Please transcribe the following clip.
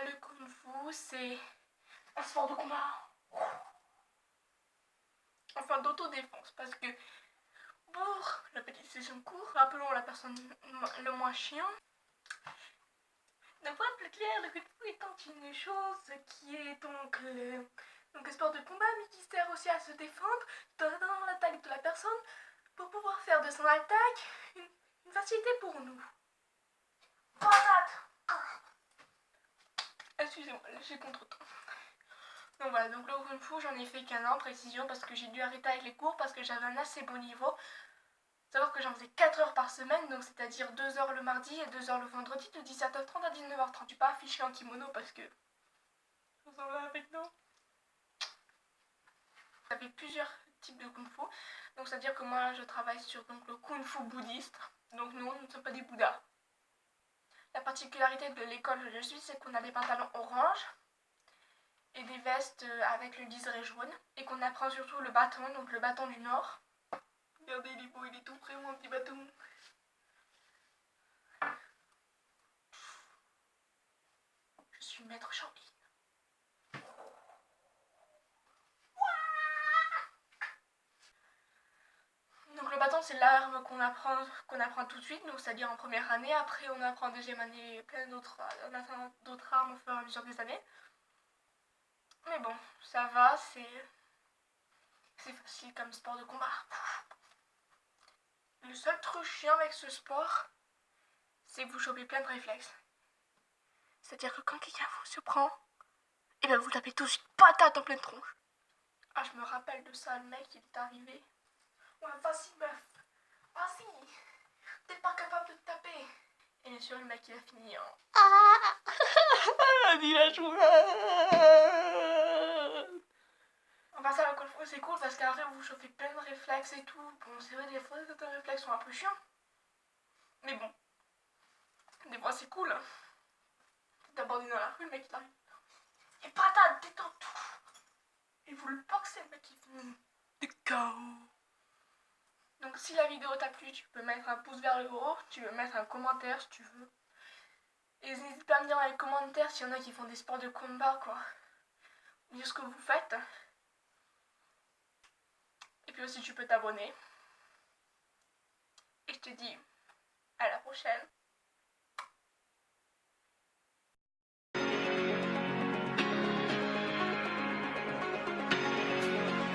le Kung Fu, c'est un sport de combat. Enfin, d'autodéfense, parce que pour la petite session court, rappelons la personne le moins chiant. Donc pour être plus clair, le Kung Fu étant une chose qui est donc un sport de combat, mais qui sert aussi à se défendre dans l'attaque de la personne, pour pouvoir faire de son attaque une facilité pour nous. Patate! Excusez-moi, j'ai contre-temps. Donc voilà, donc le Kung Fu, j'en ai fait qu'un an, précision, parce que j'ai dû arrêter avec les cours, parce que j'avais un assez bon niveau. Savoir que j'en faisais 4 heures par semaine, donc c'est-à-dire 2 heures le mardi et 2 heures le vendredi, de 17h30 à 19h30. Je suis pas affichée en kimono parce que vous en avez avec nous. J'avais plusieurs types de Kung Fu, donc c'est-à-dire que moi je travaille sur donc, le Kung Fu bouddhiste, donc nous ne sommes pas des bouddhas. La particularité de l'école où je suis, c'est qu'on a des pantalons orange et des vestes avec le liseré jaune, et qu'on apprend surtout le bâton, donc le bâton du Nord. Regardez, il est beau, il est tout près, mon petit bâton. Je suis maître champignon. Donc le bâton, c'est l'arme qu'on apprend tout de suite, donc c'est-à-dire en première année. Après on apprend en deuxième année plein d'autres armes au fur et à mesure des années. Mais bon, ça va, c'est facile comme sport de combat. Le seul truc chiant avec ce sport, c'est que vous chopez plein de réflexes. C'est-à-dire que quand quelqu'un vous surprend, et bien vous tapez tous une patate en pleine tronche. Ah, je me rappelle de ça, le mec il est arrivé. Ouais, vas-y meuf, vas-y, t'es pas capable de te taper. Et bien sûr, le mec il a fini en... Ah, dis la chouette. Enfin ça, le Kung Fu c'est cool parce qu'après vous chauffez plein de réflexes et tout. Bon, c'est vrai, des fois certains réflexes sont un peu chiants. Mais bon, des fois c'est cool. T'abandonnes dans la rue, le mec il arrive. Et patate, détends tout. Et vous le boxez, le mec il finit de KO. Donc si la vidéo t'a plu, tu peux mettre un pouce vers le haut, tu peux mettre un commentaire si tu veux. Et n'hésite pas à me dire dans les commentaires s'il y en a qui font des sports de combat, quoi. Dire ce que vous faites. Et puis aussi tu peux t'abonner. Et je te dis à la prochaine.